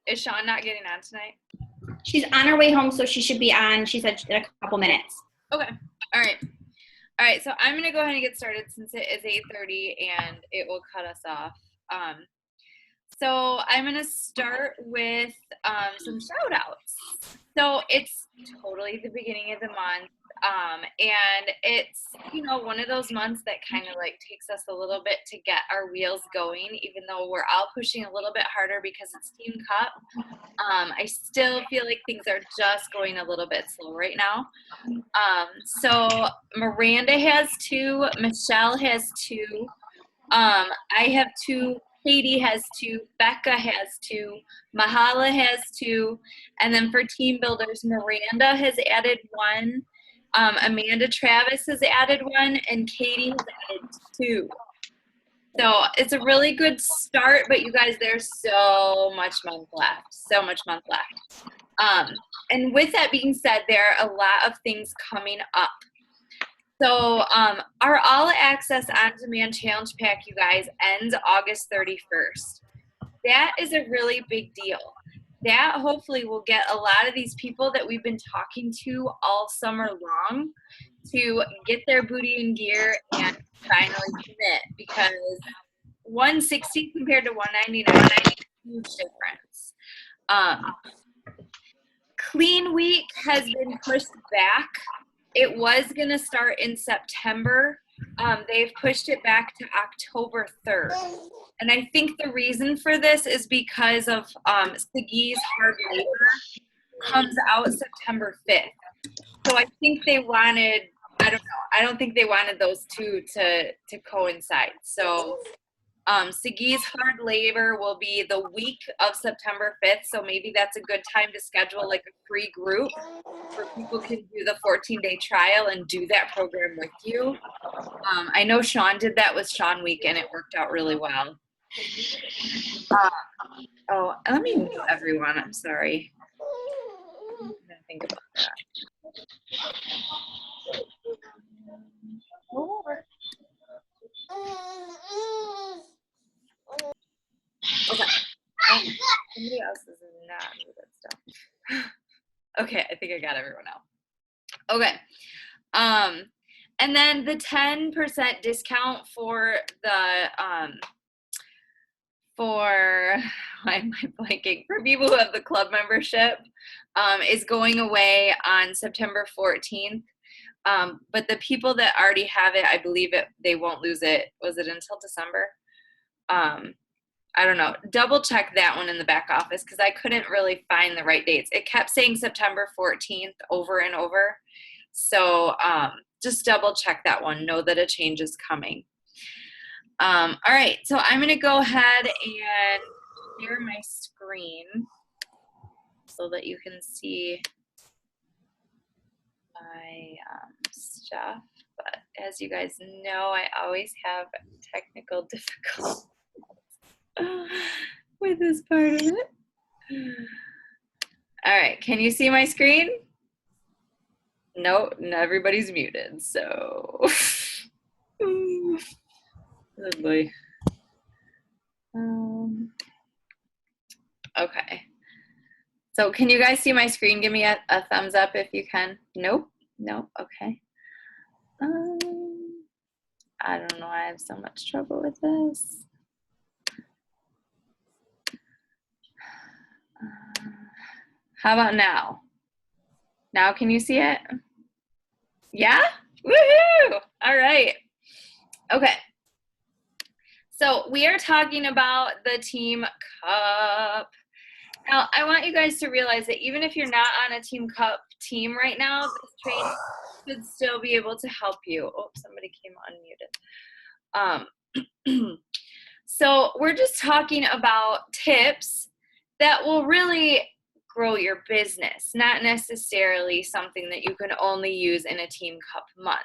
Is Sean not getting on tonight? She's on her way home, so she should be on, she said, in a couple minutes. Okay. All right. So I'm going to go ahead and get started since it is 8:30 and it will cut us off. So I'm going to start with some shout outs. So it's totally the beginning of the month. And it's, one of those months that kind of like takes us a little bit to get our wheels going, even though we're all pushing a little bit harder because it's Team Cup. I still feel like things are just going a little bit slow right now. So Miranda has 2, Michelle has 2, I have 2, Katie has 2, Becca has 2, Mahala has 2, and then for team builders, Miranda has added 1, Amanda Travis has added 1, and Katie has added 2. So it's a really good start, but you guys, there's so much month left. And with that being said, there are a lot of things coming up. So our All Access On Demand Challenge Pack, you guys, ends August 31st. That is a really big deal. That hopefully will get a lot of these people that we've been talking to all summer long to get their booty in gear and finally commit, because $160 compared to $199 is a huge difference. Clean Week has been pushed back. It was going to start in September. They've pushed it back to October 3rd. And I think the reason for this is because of Segee's Hard Labor comes out September 5th. So I think they wanted, I don't know, I don't think they wanted those two to coincide. So Segee's Hard Labor will be the week of September 5th, so maybe that's a good time to schedule like a free group where people can do the 14-day trial and do that program with you. I know Sean did that with Sean Week, and it worked out really well. Let me mute everyone. I'm sorry. I'm gonna think about that. Okay. Somebody else is not muted stuff. Okay, I think I got everyone out. Okay. And then the 10% discount for the for people who have the club membership is going away on September 14th. But the people that already have it, I believe they won't lose it. Was it until December? I don't know. Double check that one in the back office because I couldn't really find the right dates. It kept saying September 14th over and over. So just double check that one. Know that a change is coming. All right. So I'm going to go ahead and share my screen so that you can see my stuff. But as you guys know, I always have technical difficulties with this part of it. All right, can you see my screen? No, everybody's muted, so. Oh boy. Okay. So can you guys see my screen? Give me a thumbs up if you can. Nope. No. Okay. I don't know why I have so much trouble with this. How about now? Now can you see it? Yeah? Woohoo! All right. Okay. So we are talking about the Team Cup. Now, I want you guys to realize that even if you're not on a Team Cup team right now, this training should still be able to help you. Oh, somebody came unmuted. So we're just talking about tips that will really grow your business, not necessarily something that you can only use in a Team Cup month.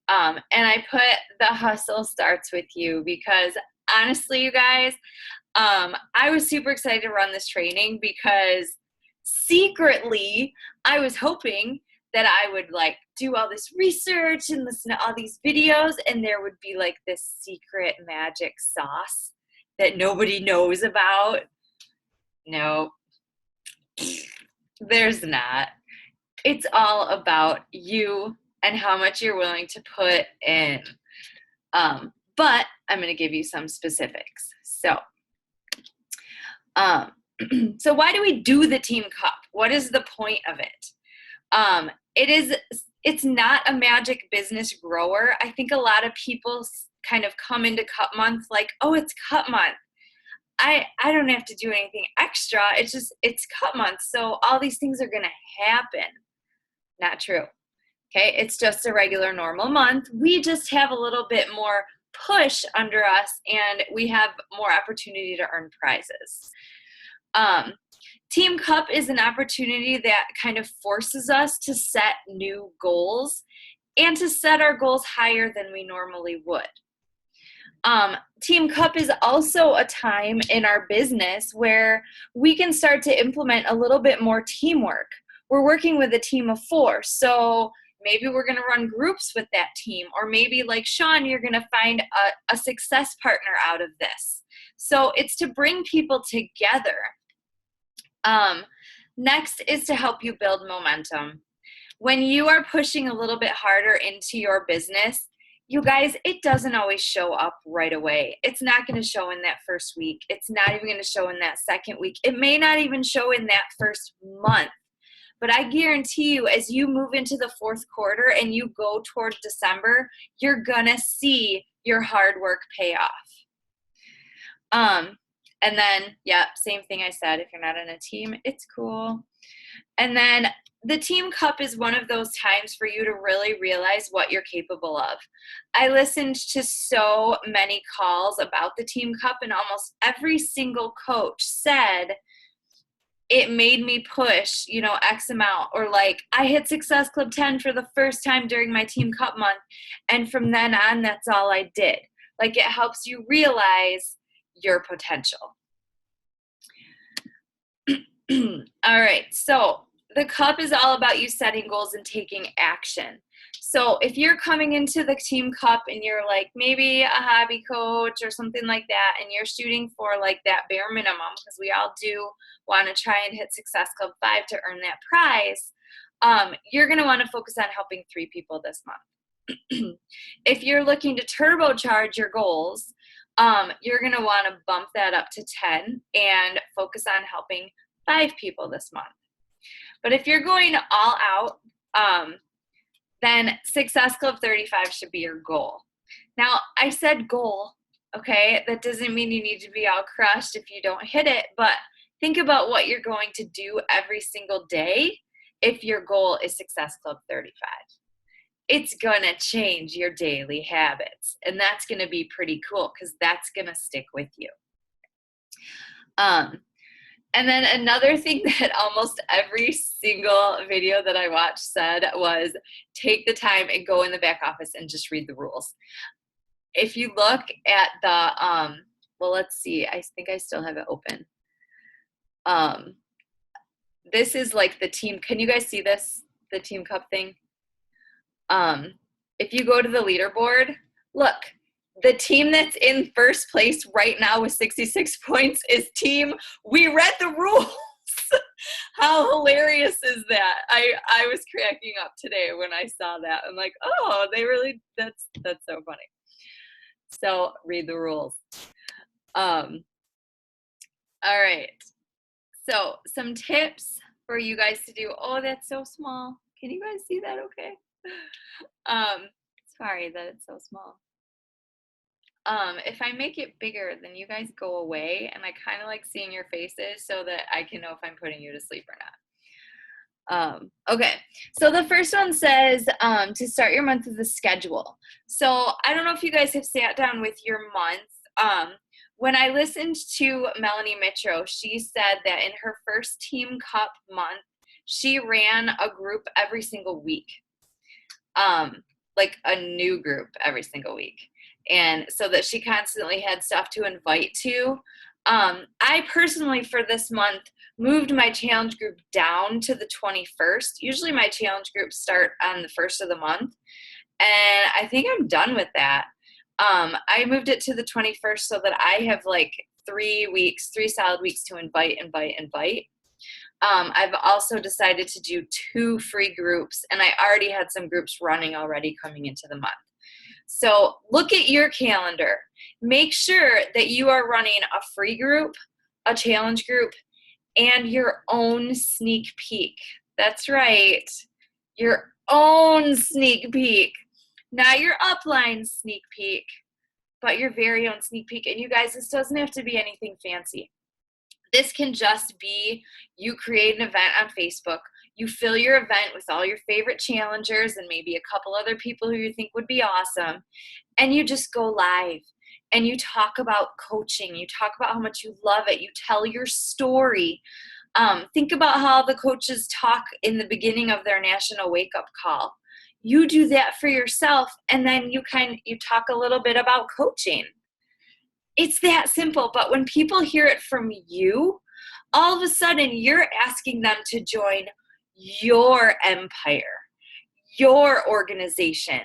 And I put the hustle starts with you because honestly, you guys, I was super excited to run this training because secretly I was hoping that I would like do all this research and listen to all these videos and there would be like this secret magic sauce that nobody knows about. No, There's not. It's all about you and how much you're willing to put in. But I'm going to give you some specifics. So, so why do we do the Team Cup? What is the point of it? It's not a magic business grower. I think a lot of people kind of come into Cup Month like, oh, it's Cup Month. I don't have to do anything extra. It's Cup Month, so all these things are going to happen. Not true. Okay, it's just a regular normal month. We just have a little bit more push under us, and we have more opportunity to earn prizes. Team Cup is an opportunity that kind of forces us to set new goals and to set our goals higher than we normally would. Team Cup is also a time in our business where we can start to implement a little bit more teamwork. We're working with a team of 4, so maybe we're going to run groups with that team, or maybe like Sean, you're going to find a success partner out of this. So it's to bring people together. Next is to help you build momentum. When you are pushing a little bit harder into your business, you guys, it doesn't always show up right away. It's not going to show in that first week. It's not even going to show in that second week. It may not even show in that first month. But I guarantee you, as you move into the 4th quarter and you go toward December, you're going to see your hard work pay off. And then, yeah, same thing I said. If you're not in a team, it's cool. And then the Team Cup is one of those times for you to really realize what you're capable of. I listened to so many calls about the Team Cup, and almost every single coach said, it made me push, X amount, or like I hit Success Club 10 for the first time during my Team Cup month. And from then on, that's all I did. Like, it helps you realize your potential. All right. So the cup is all about you setting goals and taking action. So if you're coming into the Team Cup and you're like maybe a hobby coach or something like that, and you're shooting for like that bare minimum, because we all do want to try and hit Success Club 5 to earn that prize, you're going to want to focus on helping 3 people this month. If you're looking to turbocharge your goals, you're going to want to bump that up to 10 and focus on helping 5 people this month. But if you're going all out, then Success Club 35 should be your goal. Now, I said goal, okay? That doesn't mean you need to be all crushed if you don't hit it, but think about what you're going to do every single day if your goal is Success Club 35. It's going to change your daily habits, and that's going to be pretty cool because that's going to stick with you. And then another thing that almost every single video that I watched said was take the time and go in the back office and just read the rules. If you look at the, well, let's see, I think I still have it open. This is like the team, can you guys see this, the Team Cup thing? If you go to the leaderboard, look, the team that's in first place right now with 66 points is team We Read the Rules. How hilarious is that? I was cracking up today when I saw that. I'm like, oh, they really, that's so funny. So read the rules. All right. So some tips for you guys to do. Oh, that's so small. Can you guys see that okay? Sorry that it's so small. If I make it bigger, then you guys go away, and I kind of like seeing your faces so that I can know if I'm putting you to sleep or not. Okay, so the first one says to start your month with a schedule. So I don't know if you guys have sat down with your month. When I listened to Melanie Mitro, she said that in her first Team Cup month, she ran a group every single week, like a new group every single week. And so that she constantly had stuff to invite to. I personally, for this month, moved my challenge group down to the 21st. Usually my challenge groups start on the 1st of the month. And I think I'm done with that. I moved it to the 21st so that I have like 3 solid weeks to invite. I've also decided to do 2 free groups, and I already had some groups running already coming into the month. So look at your calendar. Make sure that you are running a free group, a challenge group, and your own sneak peek. That's right. Your own sneak peek. Not your upline sneak peek, but your very own sneak peek. And you guys, this doesn't have to be anything fancy. This can just be you create an event on Facebook. You fill your event with all your favorite challengers and maybe a couple other people who you think would be awesome. And you just go live and you talk about coaching. You talk about how much you love it. You tell your story. Think about how the coaches talk in the beginning of their national wake-up call. You do that for yourself, and then you talk a little bit about coaching. It's that simple, but when people hear it from you, all of a sudden you're asking them to join your empire, your organization,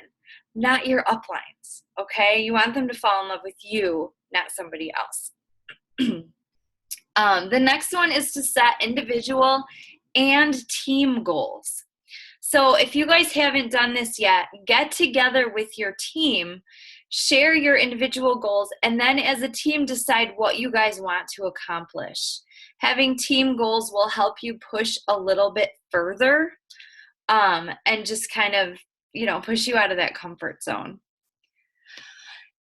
not your uplines, okay? You want them to fall in love with you, not somebody else. The next one is to set individual and team goals. So if you guys haven't done this yet, get together with your team, share your individual goals, and then as a team decide what you guys want to accomplish. Having team goals will help you push a little bit further and just kind of, push you out of that comfort zone.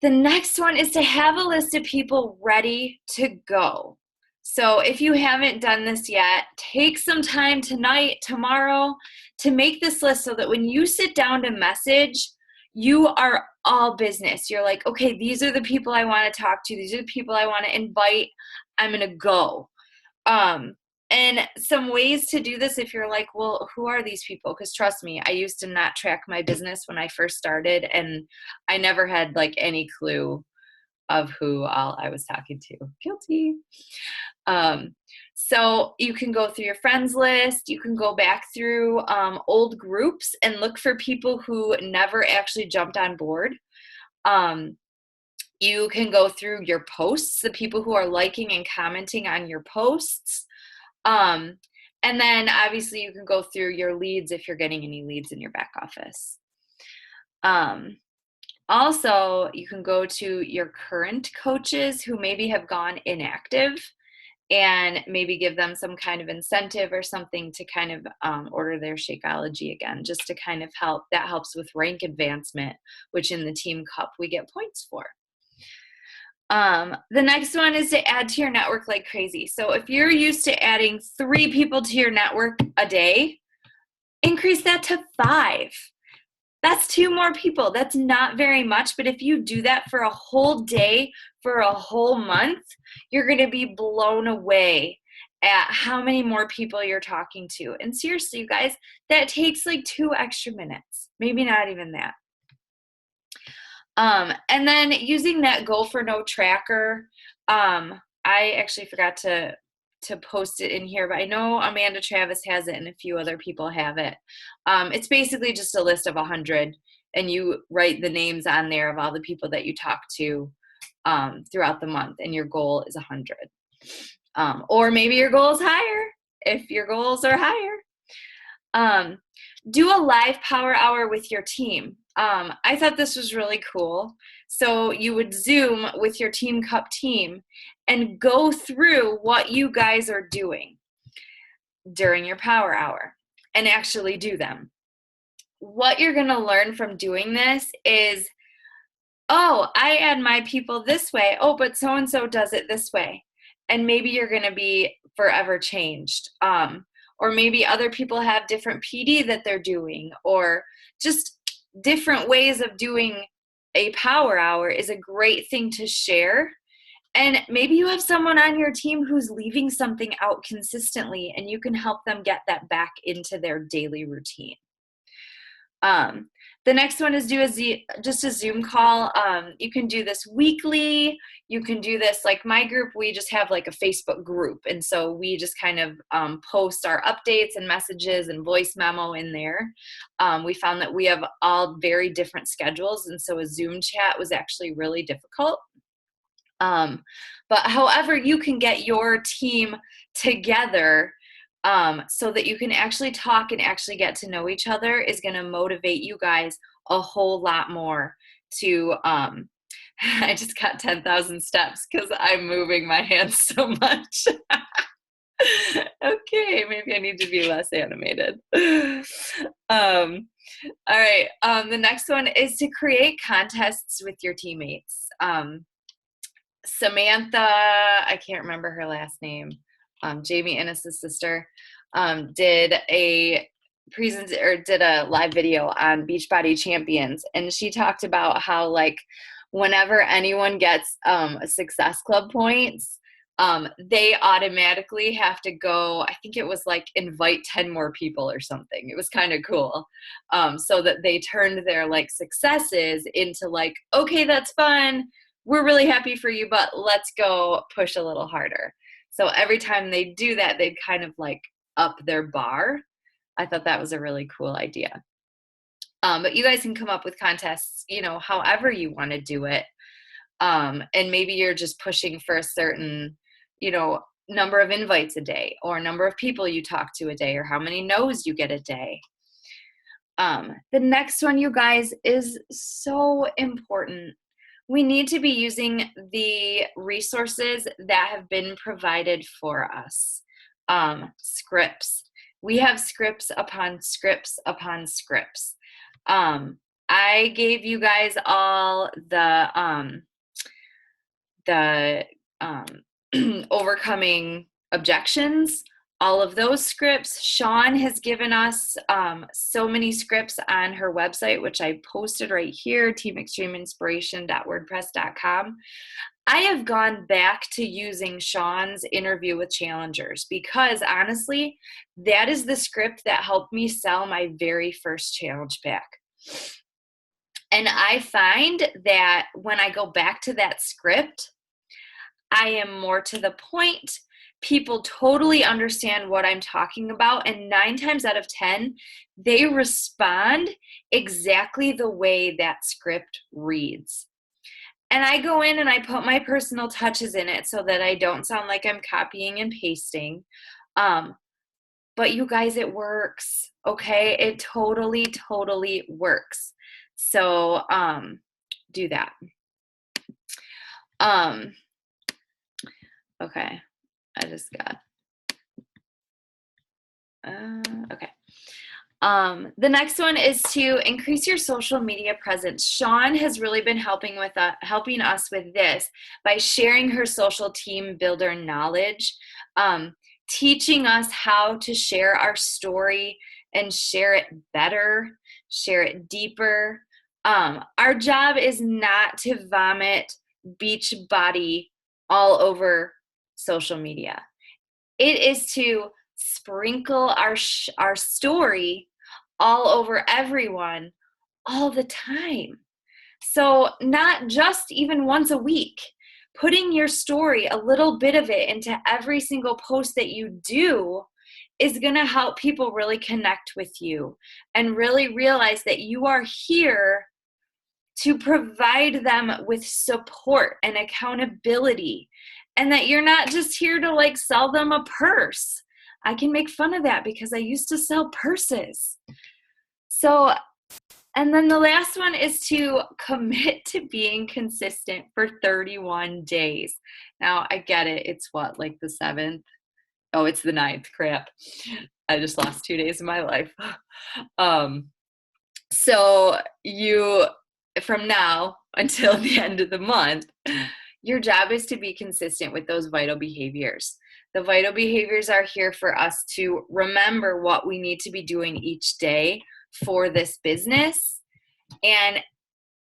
The next one is to have a list of people ready to go. So if you haven't done this yet, take some time tonight, tomorrow, to make this list so that when you sit down to message, you are all business. You're like, okay, these are the people I want to talk to. These are the people I want to invite. I'm going to go. And some ways to do this, if you're like, well, who are these people? Because trust me, I used to not track my business when I first started, and I never had like any clue of who all I was talking to. Guilty. So you can go through your friends list. You can go back through old groups and look for people who never actually jumped on board. You can go through your posts, the people who are liking and commenting on your posts. And then obviously you can go through your leads if you're getting any leads in your back office. Also, you can go to your current coaches who maybe have gone inactive and maybe give them some kind of incentive or something to kind of order their Shakeology again, just to kind of help. That helps with rank advancement, which in the Team Cup we get points for. The next one is to add to your network like crazy. So if you're used to adding 3 people to your network a day, increase that to 5. That's 2 more people. That's not very much, but if you do that for a whole day, for a whole month, you're going to be blown away at how many more people you're talking to. And seriously, you guys, that takes like 2 extra minutes, maybe not even that. And then using that Go for No tracker, I actually forgot to post it in here, but I know Amanda Travis has it and a few other people have it. It's basically just a list of 100, and you write the names on there of all the people that you talk to throughout the month, and your goal is 100. Or maybe your goal is higher if your goals are higher. Do a live power hour with your team. I thought this was really cool. So you would Zoom with your Team Cup team and go through what you guys are doing during your power hour and actually do them. What you're going to learn from doing this is, oh, I add my people this way. Oh, but so-and-so does it this way. And maybe you're going to be forever changed. Or maybe other people have different PD that they're doing, or just different ways of doing a power hour is a great thing to share. And maybe you have someone on your team who's leaving something out consistently, and you can help them get that back into their daily routine. The next one is just a Zoom call. You can do this weekly. You can do this, like my group, we just have like a Facebook group. And so we just kind of post our updates and messages and voice memo in there. We found that we have all very different schedules. And so a Zoom chat was actually really difficult. But however you can get your team together so that you can actually talk and actually get to know each other is going to motivate you guys a whole lot more to, I just got 10,000 steps because I'm moving my hands so much. Okay, maybe I need to be less animated. All right, the next one is to create contests with your teammates. Samantha, I can't remember her last name, Jamie Ennis's sister, did a did a live video on Beachbody Champions, and she talked about how, like, whenever anyone gets a Success Club points, they automatically have to go, I think it was like invite 10 more people or something. It was kind of cool. So that they turned their like successes into like, okay, that's fun. We're really happy for you, but let's go push a little harder. So every time they do that, they'd kind of like up their bar. I thought that was a really cool idea. But you guys can come up with contests, however you want to do it. And maybe you're just pushing for a certain, number of invites a day, or number of people you talk to a day, or how many no's you get a day. The next one, you guys, is so important. We need to be using the resources that have been provided for us. Scripts. We have scripts upon scripts upon scripts. I gave you guys all the overcoming objections, all of those scripts. Sean has given us so many scripts on her website, which I posted right here, teamextremeinspiration.wordpress.com. I have gone back to using Sean's interview with challengers because honestly, that is the script that helped me sell my very first challenge pack. And I find that when I go back to that script, I am more to the point. People totally understand what I'm talking about. And 9 times out of 10, they respond exactly the way that script reads. And I go in and I put my personal touches in it so that I don't sound like I'm copying and pasting. But you guys, it works. Okay. It totally, totally works. So, do that. Okay. I just got, okay. The next one is to increase your social media presence. Sean has really been helping us with this by sharing her social team builder knowledge, teaching us how to share our story and share it better, share it deeper. Our job is not to vomit Beachbody all over social media. It is to sprinkle our story all over everyone all the time. So not just even once a week, putting your story, a little bit of it, into every single post that you do is going to help people really connect with you and really realize that you are here to provide them with support and accountability, and that you're not just here to like sell them a purse. I can make fun of that because I used to sell purses. So, and then the last one is to commit to being consistent for 31 days. Now, I get it. It's what, like the 7th? Oh, it's the 9th. Crap. I just lost 2 days of my life. So you, from now until the end of the month, your job is to be consistent with those vital behaviors. The vital behaviors are here for us to remember what we need to be doing each day for this business. And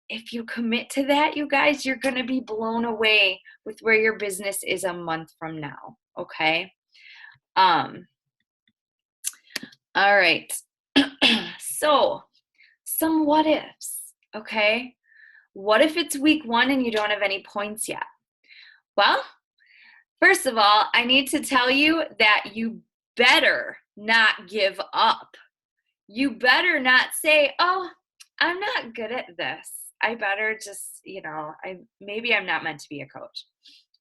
if you commit to that, you guys, you're going to be blown away with where your business is a month from now. Okay. All right. So some what ifs. Okay. What if it's week 1 and you don't have any points yet? Well, first of all, I need to tell you that you better not give up. You better not say, oh, I'm not good at this. I better just, maybe I'm not meant to be a coach.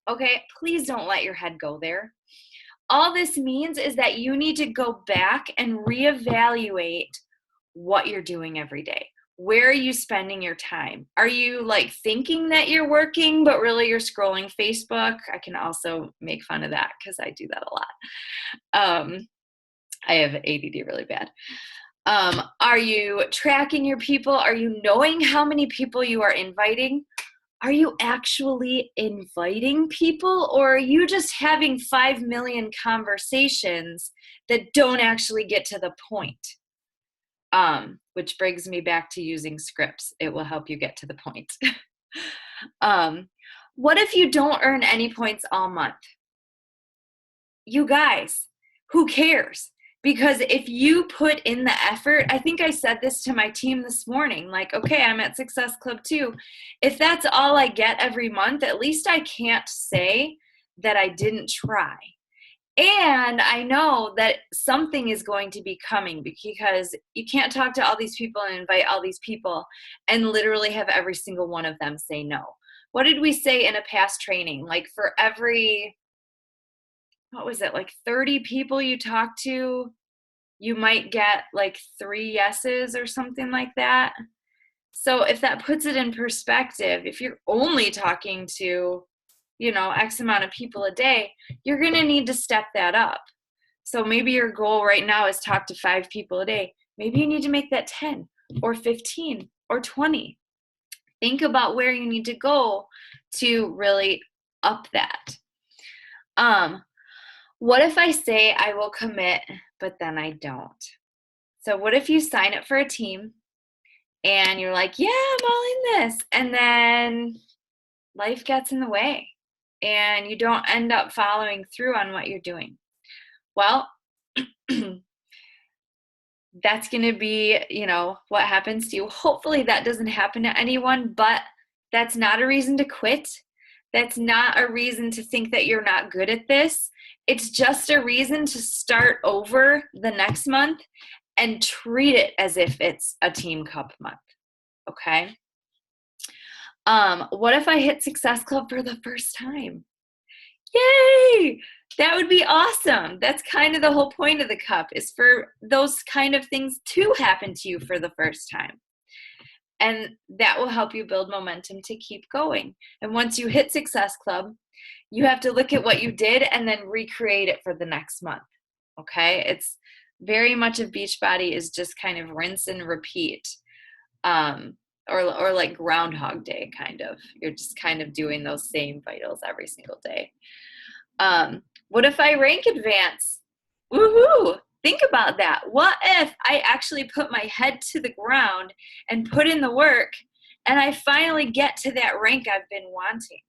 Okay, please don't let your head go there. all this means is that you need to go back and reevaluate what you're doing every day. Where are you spending your time? Are you like thinking that you're working, but really you're scrolling Facebook? I can also make fun of that because I do that a lot. I have ADD really bad. Are you tracking your people? Are you knowing how many people you are inviting? Are you actually inviting people, or are you just having 5 million conversations that don't actually get to the point? Which brings me back to using scripts. It will help you get to the point. What if you don't earn any points all month? You guys, who cares? Because if you put in the effort, I think I said this to my team this morning, like, okay, I'm at Success Club 2. If that's all I get every month, at least I can't say that I didn't try. And I know that something is going to be coming, because you can't talk to all these people and invite all these people and literally have every single one of them say no. What did we say in a past training? Like for every, what was it, like 30 people you talk to, you might get like 3 yeses or something like that. So if that puts it in perspective, if you're only talking to, X amount of people a day, you're going to need to step that up. So maybe your goal right now is talk to 5 people a day. Maybe you need to make that 10 or 15 or 20. Think about where you need to go to really up that. What if I say I will commit, but then I don't? So what if you sign up for a team and you're like, yeah, I'm all in this, and then life gets in the way and you don't end up following through on what you're doing? Well, that's going to be, what happens to you. Hopefully that doesn't happen to anyone, but that's not a reason to quit. That's not a reason to think that you're not good at this. It's just a reason to start over the next month and treat it as if it's a Team Cup month. Okay? What if I hit Success Club for the first time? Yay! That would be awesome. That's kind of the whole point of the cup, is for those kind of things to happen to you for the first time. And that will help you build momentum to keep going. And once you hit Success Club, you have to look at what you did and then recreate it for the next month. Okay? It's very much of Beachbody is just kind of rinse and repeat. Or like Groundhog Day, kind of. You're just kind of doing those same vitals every single day. What if I rank advance? Woohoo! Think about that. What if I actually put my head to the ground and put in the work, and I finally get to that rank I've been wanting?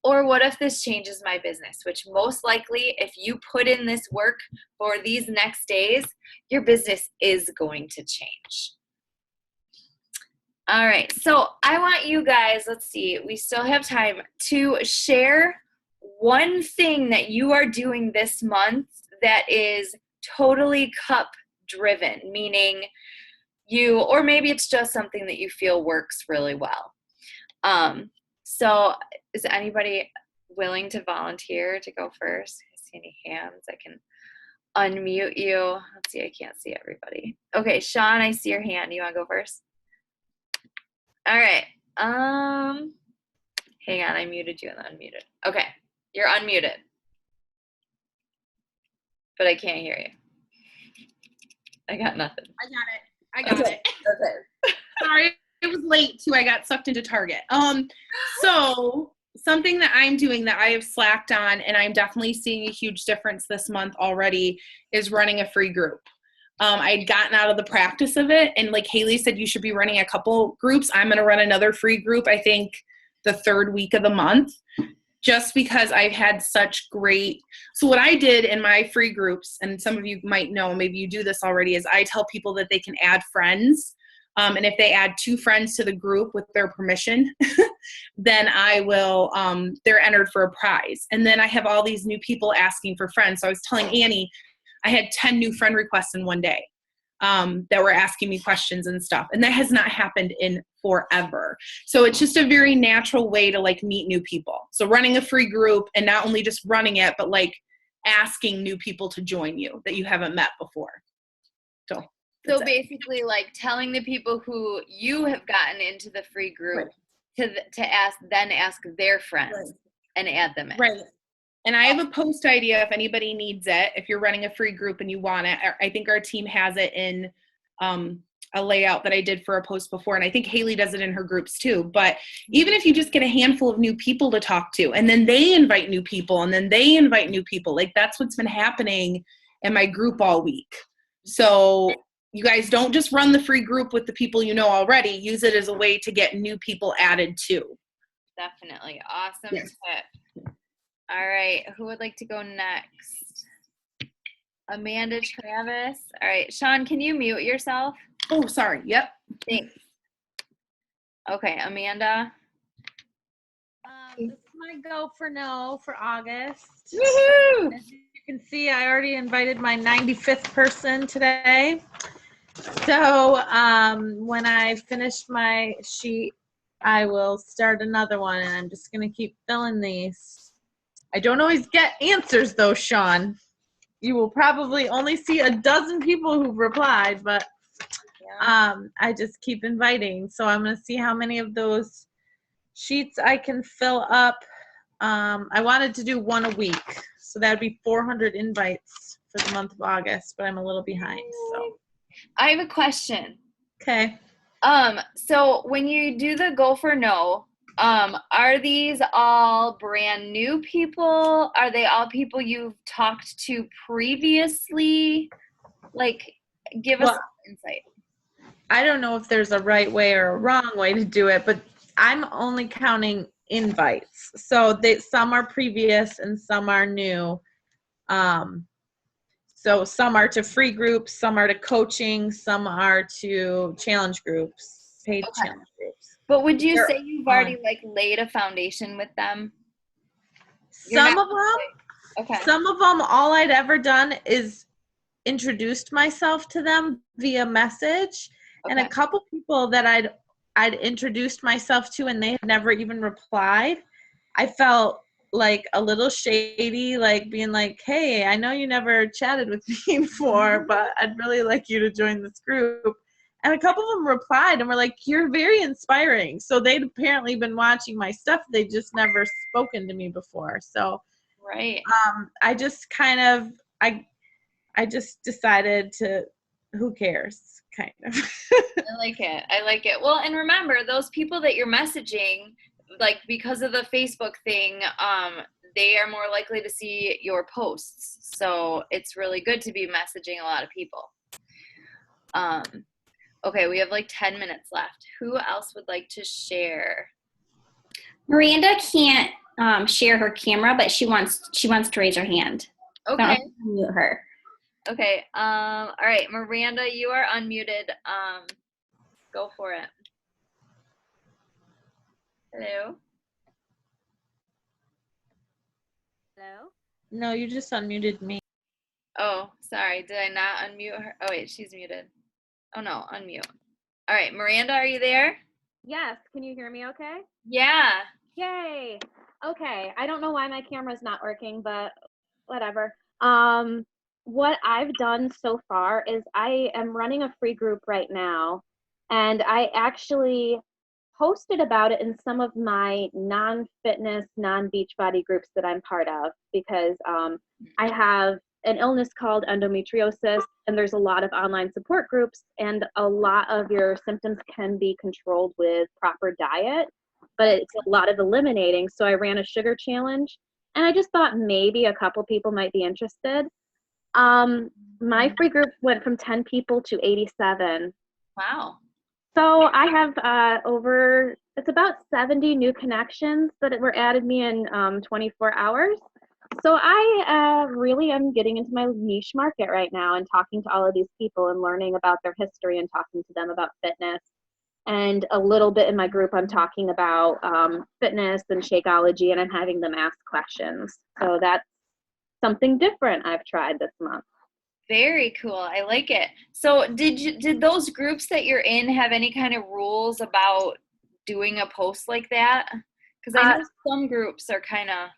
Or what if this changes my business, which most likely, if you put in this work for these next days, your business is going to change. All right, so I want you guys, let's see, we still have time to share one thing that you are doing this month that is totally cup driven, meaning you, or maybe it's just something that you feel works really well. So is anybody willing to volunteer to go first? I see any hands? I can unmute you. Let's see, I can't see everybody. Okay, Sean, I see your hand. You want to go first? All right. Hang on, I muted you and unmuted. Okay, you're unmuted. But I can't hear you. I got nothing. I got it. Okay. Sorry, it was late too. I got sucked into Target. So something that I'm doing that I have slacked on, and I'm definitely seeing a huge difference this month already, is running a free group. I'd gotten out of the practice of it, and like Haley said, you should be running a couple groups. I'm going to run another free group, I think the 3rd week of the month, just because I've had such great, so what I did in my free groups, and some of you might know, maybe you do this already, is I tell people that they can add friends. And if they add 2 friends to the group with their permission, then I will, they're entered for a prize. And then I have all these new people asking for friends. So I was telling Annie, I had 10 new friend requests in one day. that were asking me questions and stuff. And that has not happened in forever. So it's just a very natural way to like meet new people. So running a free group and not only just running it, but like asking new people to join you that you haven't met before. So basically like telling the people who you have gotten into the free group to ask their friends and add them in. Right. And I have a post idea if anybody needs it, if you're running a free group and you want it. I think our team has it in a layout that I did for a post before. And I think Haley does it in her groups too. But even if you just get a handful of new people to talk to, and then they invite new people, and then they invite new people, like that's what's been happening in my group all week. So you guys don't just run the free group with the people you know already. Use it as a way to get new people added too. Definitely. Awesome tip. All right. Who would like to go next? Amanda, Travis. All right. Sean, can you mute yourself? Oh, sorry. Yep. Thanks. Okay. Amanda. This is my go for no for August. Woohoo! As you can see, I already invited my 95th person today. So when I finish my sheet, I will start another one, and I'm just going to keep filling these. I don't always get answers, though, Sean. You will probably only see a dozen people who've replied, but I just keep inviting. So I'm going to see how many of those sheets I can fill up. I wanted to do one a week, so that would be 400 invites for the month of August, but I'm a little behind. So I have a question. Okay. So when you do the go for no, are these all brand new people? Are they all people you've talked to previously? Like, give us some insight. I don't know if there's a right way or a wrong way to do it, but I'm only counting invites. So some are previous and some are new. So some are to free groups, some are to coaching, some are to challenge groups, paid challenge groups. But would you say you've already like laid a foundation with them? Some of them, all I'd ever done is introduced myself to them via message, and a couple people that I'd introduced myself to and they had never even replied. I felt like a little shady, like being like, hey, I know you never chatted with me before, but I'd really like you to join this group. And a couple of them replied and were like, you're very inspiring. So they'd apparently been watching my stuff. They just never spoken to me before. So I just kind of, I just decided to, who cares, kind of. I like it. Well, and remember, those people that you're messaging, like because of the Facebook thing, they are more likely to see your posts. So it's really good to be messaging a lot of people. Okay, we have like 10 minutes left. Who else would like to share? Miranda can't share her camera, but she wants to raise her hand. Okay. So mute her. Okay. All right, Miranda, you are unmuted. Go for it. Hello. Hello? No, you just unmuted me. Oh, sorry. Did I not unmute her? Oh, wait, she's muted. Oh, no, unmute. All right, Miranda, are you there? Yes. Can you hear me okay? Yeah. Yay. Okay. I don't know why my camera's not working, but whatever. What I've done so far is I am running a free group right now, and I actually posted about it in some of my non-fitness, non-Beachbody groups that I'm part of, because I have an illness called endometriosis, and there's a lot of online support groups, and a lot of your symptoms can be controlled with proper diet, but it's a lot of eliminating. So I ran a sugar challenge, and I just thought maybe a couple people might be interested. My free group went from 10 people to 87. Wow. So I have it's about 70 new connections that were added me in 24 hours. So I really am getting into my niche market right now and talking to all of these people and learning about their history and talking to them about fitness. And a little bit in my group, I'm talking about fitness and Shakeology, and I'm having them ask questions. So that's something different I've tried this month. Very cool. I like it. So did those groups that you're in have any kind of rules about doing a post like that? Because I know some groups are kind of.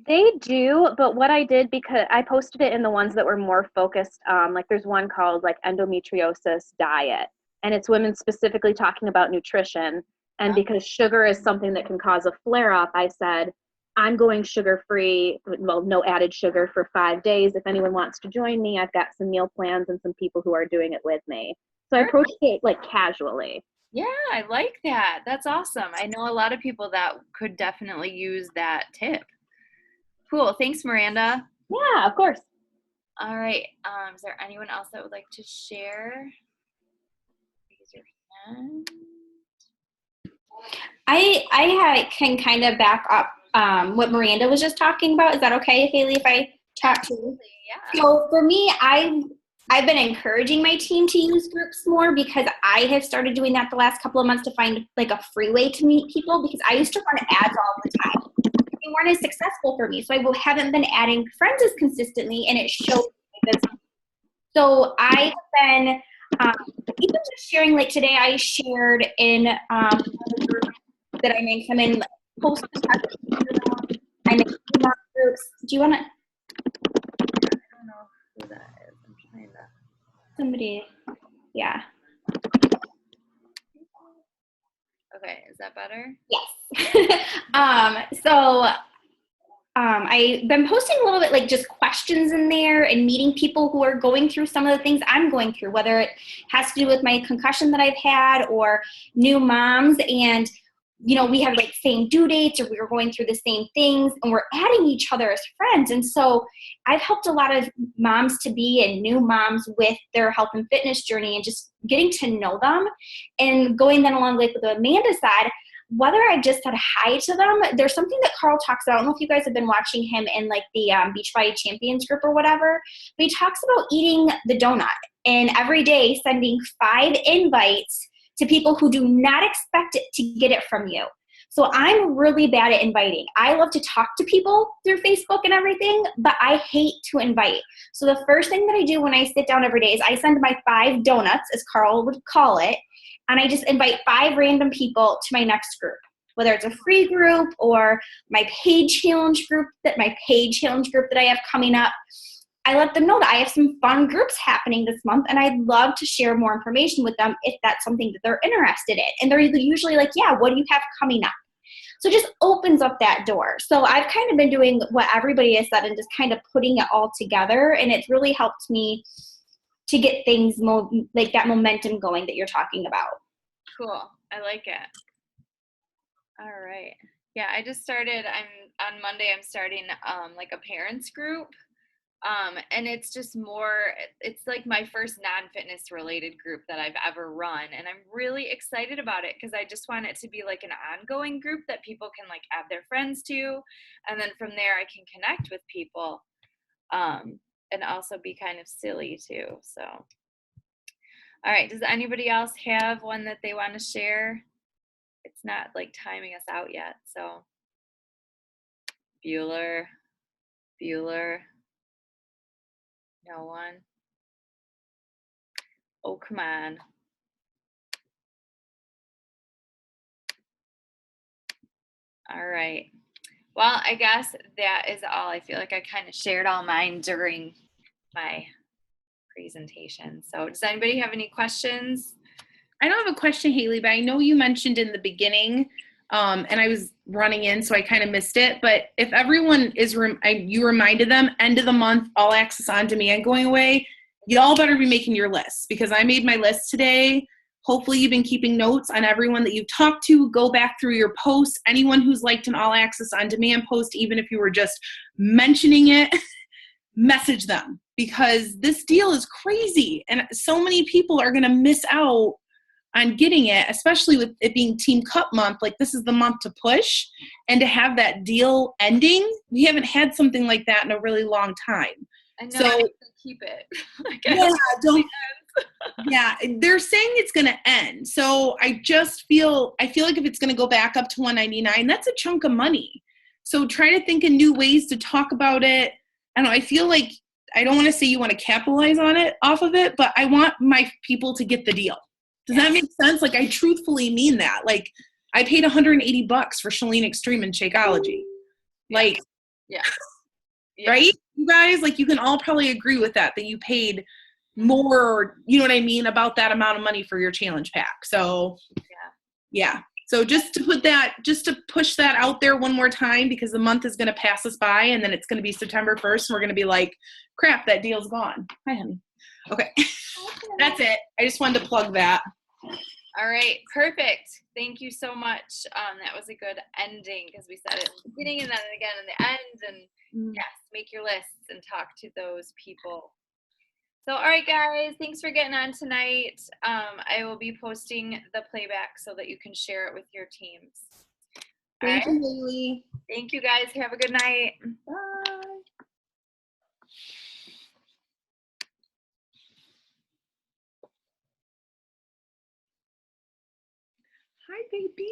They do, but what I did, because I posted it in the ones that were more focused, like there's one called like endometriosis diet, and it's women specifically talking about nutrition. And because sugar is something that can cause a flare up, I said, I'm going sugar free, well, no added sugar for 5 days. If anyone wants to join me, I've got some meal plans and some people who are doing it with me. So I approached it like casually. Yeah, I like that. That's awesome. I know a lot of people that could definitely use that tip. Cool. Thanks, Miranda. Yeah, of course. All right. Is there anyone else that would like to share? Raise your hand. I can kind of back up what Miranda was just talking about. Is that okay, Haley, if I chat to you? Yeah. So for me, I've been encouraging my team to use groups more because I have started doing that the last couple of months to find like a free way to meet people, because I used to run ads all the time. They weren't as successful for me, so I haven't been adding friends as consistently, and it shows. So I've been even just sharing, like today I shared in the group that I'm in, post I'm in groups. Do you want to? I don't know who that is. I'm trying to. Somebody, yeah. Okay, is that better? Yes. I've been posting a little bit like just questions in there and meeting people who are going through some of the things I'm going through, whether it has to do with my concussion that I've had or new moms. And, you know, we have like same due dates, or we were going through the same things, and we're adding each other as friends. And so I've helped a lot of moms to be and new moms with their health and fitness journey and just getting to know them and going then along like with the Amanda side. Whether I just said hi to them, there's something that Carl talks about. I don't know if you guys have been watching him in like the Beachbody Champions group or whatever, but he talks about eating the donut and every day sending 5 invites to people who do not expect it to get it from you. So I'm really bad at inviting. I love to talk to people through Facebook and everything, but I hate to invite. So the first thing that I do when I sit down every day is I send my 5 donuts, as Carl would call it, and I just invite 5 random people to my next group, whether it's a free group or my paid challenge group that I have coming up. I let them know that I have some fun groups happening this month, and I'd love to share more information with them if that's something that they're interested in. And they're usually like, yeah, what do you have coming up? So it just opens up that door. So I've kind of been doing what everybody has said and just kind of putting it all together, and it's really helped me to get things like that momentum going that you're talking about. Cool. I like it. All right. Yeah, I just started, on Monday, I'm starting like a parents group. And it's just it's like my first non-fitness related group that I've ever run. And I'm really excited about it because I just want it to be like an ongoing group that people can like add their friends to. And then from there I can connect with people. And also be kind of silly too. So, all right. Does anybody else have one that they want to share? It's not like timing us out yet. So Bueller. No one. Oh, come on. All right. Well, I guess that is all. I feel like I kind of shared all mine during my presentation. So does anybody have any questions? I don't have a question, Haley, but I know you mentioned in the beginning, and I was running in, so I kind of missed it. But if everyone is, you reminded them, end of the month, all access on demand going away, y'all better be making your lists, because I made my list today. Hopefully you've been keeping notes on everyone that you've talked to. Go back through your posts. Anyone who's liked an all access on demand post, even if you were just mentioning it, message them, because this deal is crazy. And so many people are going to miss out on getting it, especially with it being Team Cup month. Like, this is the month to push, and to have that deal ending, we haven't had something like that in a really long time. I know, so I keep it. Yeah, they're saying it's going to end. So I feel like if it's going to go back up to $199, that's a chunk of money. So try to think of new ways to talk about it. I don't know, I feel like I don't want to say you want to capitalize on it off of it, but I want my people to get the deal. Does that make sense? Like, I truthfully mean that. Like, I paid $180 for Chalene Extreme and Shakeology. Like, yeah. Right? You guys, like, you can all probably agree with that you paid more, you know what I mean, about that amount of money for your challenge pack. So, yeah. So just to push that out there one more time, because the month is going to pass us by and then it's going to be September 1st. And we're going to be like, crap, that deal's gone. Hi, honey. Okay. That's it. I just wanted to plug that. All right. Perfect. Thank you so much. That was a good ending because we said it in the beginning and then again in the end. And yes, make your lists and talk to those people. So, all right, guys, thanks for getting on tonight. I will be posting the playback so that you can share it with your teams. Thank you, Haley. Thank you, guys. Have a good night. Bye. Hi, baby.